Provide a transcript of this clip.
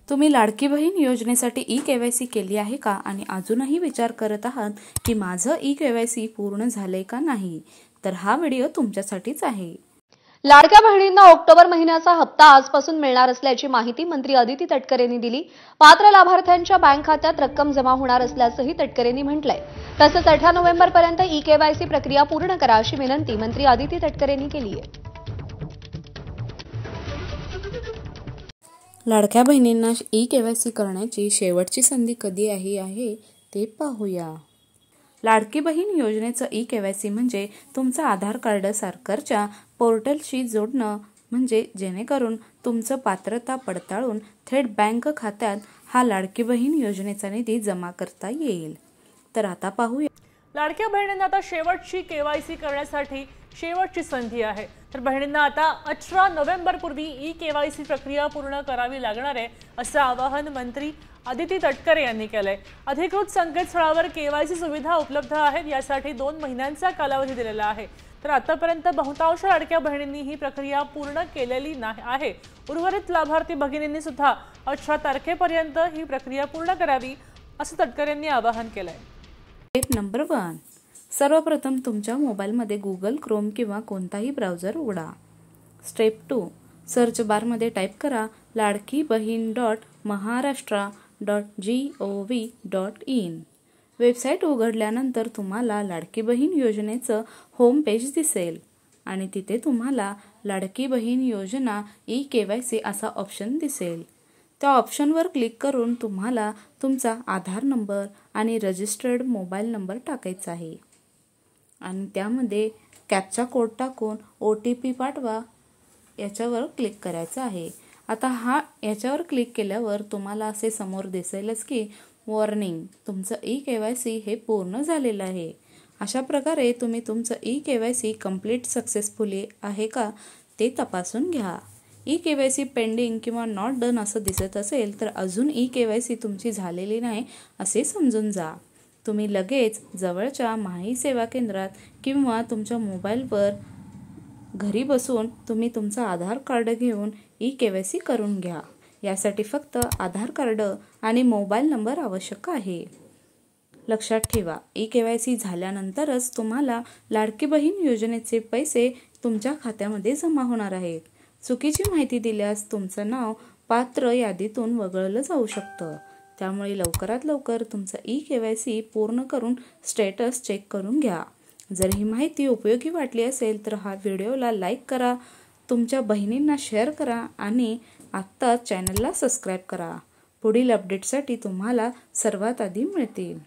तुम्ही लाडकी बहीण योजनेसाठी ई-केवायसी केली आहे का आणि अजूनही विचार करत आहात की माझं ई-केवायसी पूर्ण झाले का नाही, तर हा व्हिडिओ तुमच्यासाठीच आहे। लाडक्या बहिणींना ऑक्टोबर महिन्याचा हप्ता आजपासून मिळणार असल्याची माहिती मंत्री अदिती तटकरेंनी दिली। पात्र लाभार्थ्यांच्या बँक खात्यात रक्कम जमा होणार असल्याचंही तटकरेंनी म्हटलंय। तसंच 18 नोव्हेंबरपर्यंत ई-केवायसी प्रक्रिया पूर्ण करा अशी विनंती मंत्री अदिती तटकरेंनी केली आहे। लाडक्या बहिणींना ई-केवायसी करण्याची शेवटची संधी कधी आहे ते पाहूया। लाडकी बहीण योजनेचं ई-केवायसी म्हणजे तुमचं आधार कार्ड सरकारच्या पोर्टलशी जोडणं, म्हणजे जेणेकरून तुमचं पात्रता पडताळून थेट बँक खात्यात हा लाडकी बहीण योजनेचा निधी जमा करता येईल। तर आता पाहूया, लाडक्या बहिणींना आता शेवटची केवायसी करण्यासाठी शेवटची संधी आहे। तर बहिणींना आता 18 नोव्हेंबर पूर्वी ई-केवायसी प्रक्रिया पूर्ण करावी लागणार आहे, असं आवाहन मंत्री अदिती तटकरे यांनी केलंय। अधिकृत संकेतस्थळावर केवायसी सुविधा उपलब्ध आहेत, यासाठी 2 महिन्यांचा कालावधी दिलेला आहे। तर आतापर्यंत बहुतांश लाडक्या बहिणींनी ही प्रक्रिया पूर्ण केलेली आहे। उर्वरित लाभार्थी भगिनींनी सुद्धा 18 तारखेपर्यंत ही प्रक्रिया पूर्ण करावी, असं तटकरे यांनी आवाहन केलंय। स्टेप नंबर 1, सर्वप्रथम तुमच्या मोबाईलमध्ये गुगल क्रोम किंवा कोणताही ब्राउझर उघडा। स्टेप 2, सर्च बारमध्ये टाईप करा ladkibaheen.maharashtra.gov.in। वेबसाईट उघडल्यानंतर तुम्हाला लाडकी बहीण योजनेचं होम पेज दिसेल आणि तिथे तुम्हाला लाडकी बहीण योजना ई-केवायसी असा ऑप्शन दिसेल। त्या ऑप्शनवर क्लिक करून तुम्हाला तुमचा आधार नंबर आणि रजिस्टर्ड मोबाईल नंबर टाकायचा आहे आणि त्यामध्ये कॅप्चा कोड टाकून OTP पाठवा याच्यावर क्लिक करायचं आहे। आता याच्यावर क्लिक केल्यावर तुम्हाला असे समोर दिसेलच की वॉर्निंग, तुमचं ई-केवायसी हे पूर्ण झालेलं आहे। अशा प्रकारे तुम्ही तुमचं ई-केवायसी कंप्लीट सक्सेसफुली आहे का ते तपासून घ्या। ई-केवायसी पेंडिंग किंवा नॉट डन असं दिसत असेल तर अजून ई-केवायसी तुमची झालेली नाही असे समजून जा। तुम्ही लगेच जवळच्या माही सेवा केंद्रात किंवा तुमच्या मोबाईलवर घरी बसून तुम्ही तुमचं आधार कार्ड घेऊन ई-केवायसी करून घ्या। यासाठी फक्त आधार कार्ड आणि मोबाईल नंबर आवश्यक आहे। लक्षात ठेवा, ई-केवायसी झाल्यानंतरच तुम्हाला लाडकी बहीण योजनेचे पैसे तुमच्या खात्यामध्ये जमा होणार आहेत। चुकीची माहिती दिल्यास तुमचं नाव पात्र यादीतून वगळलं जाऊ शकतं। त्यामुळे लवकरात लवकर तुमचं ई-केवायसी पूर्ण करून स्टेटस चेक करून घ्या। जर ही माहिती उपयोगी वाटली असेल तर हा व्हिडिओला लाईक करा, तुमच्या बहिणींना शेअर करा आणि आत्ताच चॅनलला सबस्क्राईब करा। पुढील अपडेटसाठी तुम्हाला सर्वात आधी मिळतील।